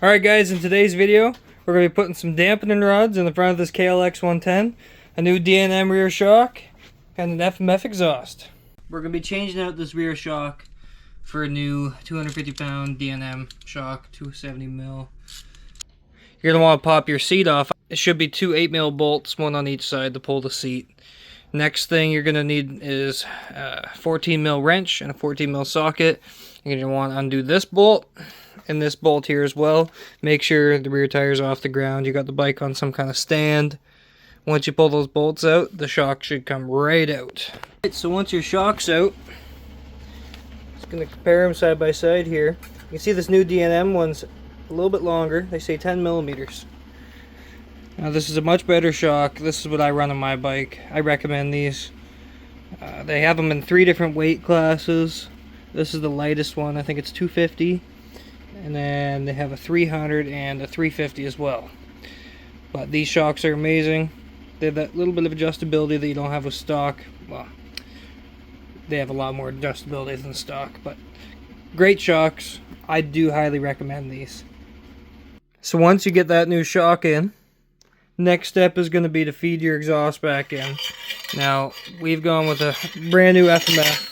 Alright guys, in today's video, we're going to be putting some dampening rods in the front of this KLX110, a new DNM rear shock, and an FMF exhaust. We're going to be changing out this rear shock for a new 250 pound DNM shock, 270mm. You're going to want to pop your seat off. It should be two 8mm bolts, one on each side to pull the seat. Next thing you're going to need is a 14mm wrench and a 14mm socket. You're going to want to undo this bolt and this bolt here as well. Make sure the rear tire's off the ground. You got the bike on some kind of stand. Once you pull those bolts out, the shock should come right out. Right, so once your shock's out, just going to compare them side by side here. You can see this new DNM one's a little bit longer. They say 10mm. Now this is a much better shock. This is what I run on my bike. I recommend these. They have them in 3 different weight classes. This is the lightest one. I think it's 250. And then they have a 300 and a 350 as well. But these shocks are amazing. They have that little bit of adjustability that you don't have with stock. Well, they have a lot more adjustability than stock, but great shocks. I do highly recommend these. So once you get that new shock in, next step is going to be to feed your exhaust back in. Now, we've gone with a brand new FMF.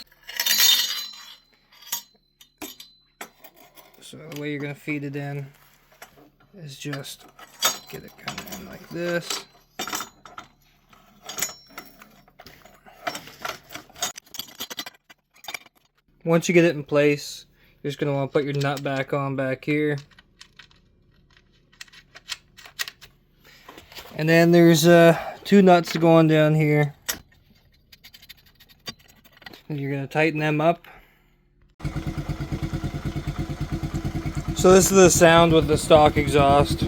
So the way you're going to feed it in is just get it kind of in like this. Once you get it in place, you're just going to want to put your nut back on back here. And then there's 2 nuts to go on down here. And you're going to tighten them up. So this is the sound with the stock exhaust.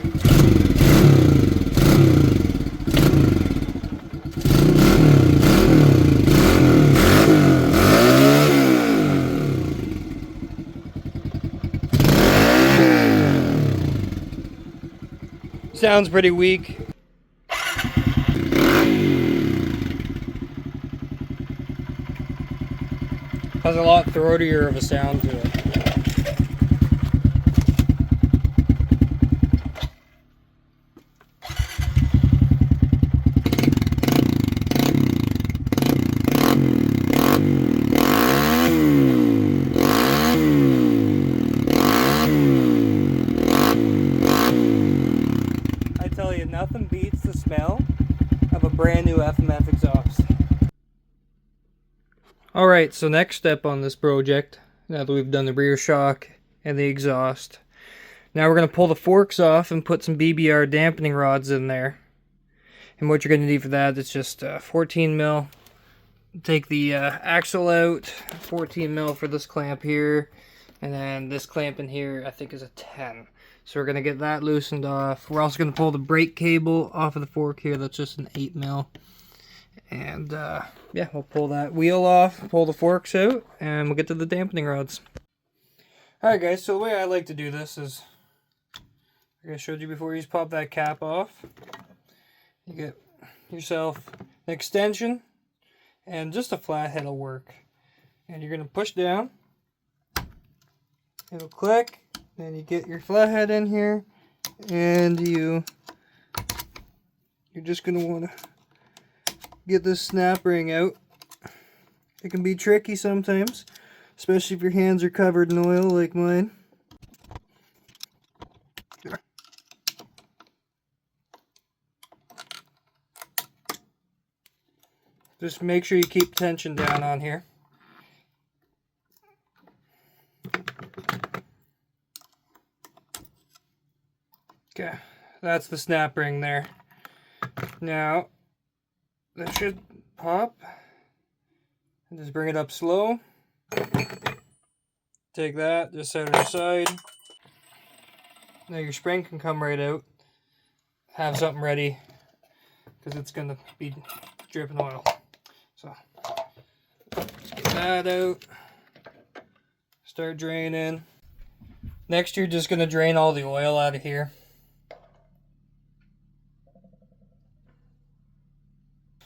Sounds pretty weak. Has a lot throatier of a sound to it. I tell you, nothing beats the smell of a brand new FMF exhaust. Alright, so next step on this project, now that we've done the rear shock and the exhaust, now we're going to pull the forks off and put some BBR dampening rods in there. And what you're going to need for that is just 14mm. Take the axle out, 14mm for this clamp here, and then this clamp in here I think is a 10. So we're going to get that loosened off. We're also going to pull the brake cable off of the fork here, that's just an 8mm. And yeah, we'll pull that wheel off, pull the forks out, and we'll get to the dampening rods. Alright guys, so the way I like to do this is, like I showed you before, you just pop that cap off. You get yourself an extension, and just a flathead will work. And you're going to push down, it'll click, and you get your flathead in here, and you're just going to want to get this snap ring out. It can be tricky sometimes, especially if your hands are covered in oil like mine. Just make sure you keep tension down on here. Okay, that's the snap ring there. Now, that should pop. And just bring it up slow. Take that, just set it aside. Now your spring can come right out. Have something ready, because it's going to be dripping oil. So, let's get that out. Start draining. Next, you're just going to drain all the oil out of here.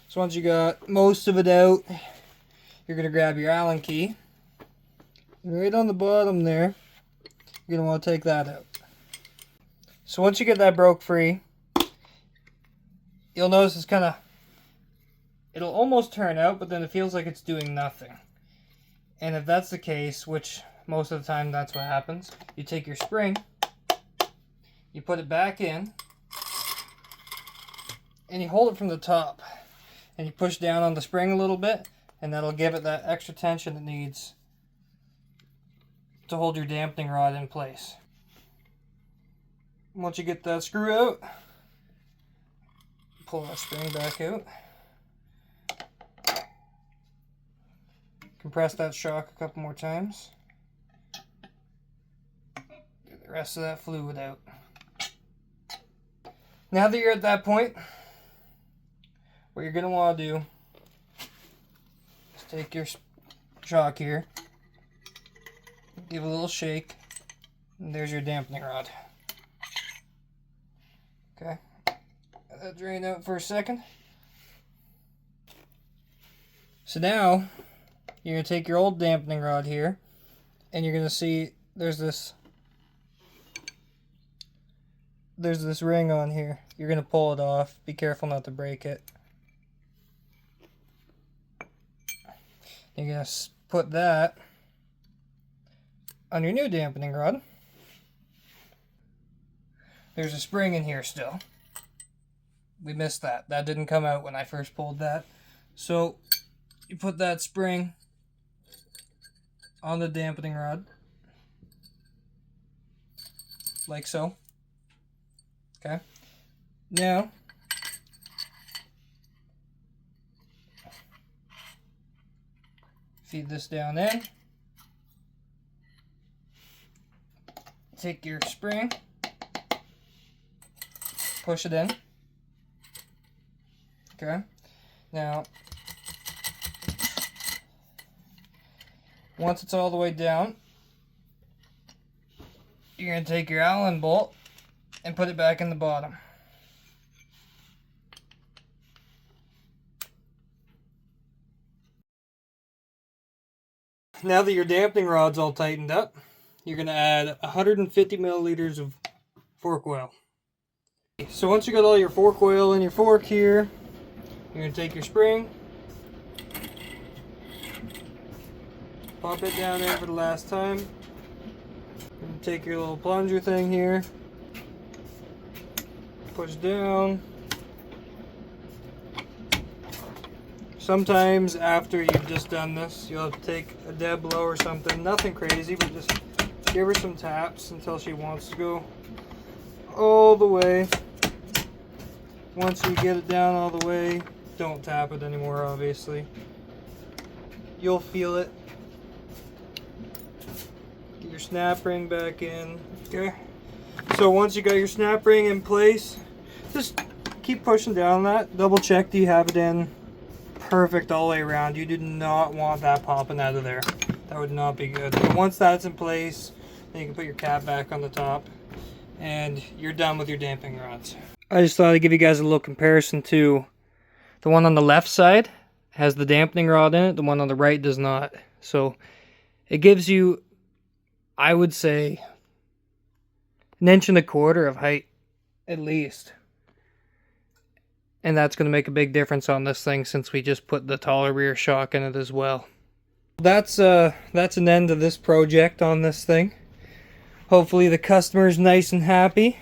So once you got most of it out, you're going to grab your Allen key. Right on the bottom there, you're going to want to take that out. So once you get that broke free, you'll notice it's kind of, it'll almost turn out, but then it feels like it's doing nothing. And if that's the case, which most of the time that's what happens, you take your spring, you put it back in, and you hold it from the top, and you push down on the spring a little bit, and that'll give it that extra tension it needs to hold your dampening rod in place. Once you get that screw out, pull that spring back out, compress that shock a couple more times, get the rest of that fluid out. Now that you're at that point, what you're going to want to do is take your shock here, give it a little shake, and there's your dampening rod. Okay, let that drain out for a second. So now, you're going to take your old dampening rod here, and you're going to see there's this ring on here. You're going to pull it off. Be careful not to break it. You're going to put that on your new dampening rod. There's a spring in here still. We missed that. That didn't come out when I first pulled that. So you put that spring on the dampening rod, like so. Okay. Now, feed this down in. Take your spring, push it in. Okay. Now, once it's all the way down, you're going to take your Allen bolt and put it back in the bottom. Now that your dampening rod's all tightened up, you're going to add 150 milliliters of fork oil. So once you got all your fork oil in your fork here, you're going to take your spring, pop it down there for the last time, and take your little plunger thing here, push down. Sometimes after you've just done this, you'll have to take a dead blow or something. Nothing crazy, but just give her some taps until she wants to go all the way. Once you get it down all the way, don't tap it anymore, obviously. You'll feel it. Get your snap ring back in. Okay. So once you got your snap ring in place, just keep pushing down that. Double check that you have it in perfect all the way around. You do not want that popping out of there. That would not be good. But once that's in place, then you can put your cap back on the top and you're done with your dampening rods. I just thought I'd give you guys a little comparison to the one on the left side has the dampening rod in it, the one on the right does not. So it gives you, I would say, 1.25 inches of height at least. And that's going to make a big difference on this thing since we just put the taller rear shock in it as well. That's an end to this project on this thing. Hopefully the customer's nice and happy.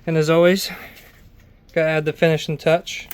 And as always, gotta add the finishing touch.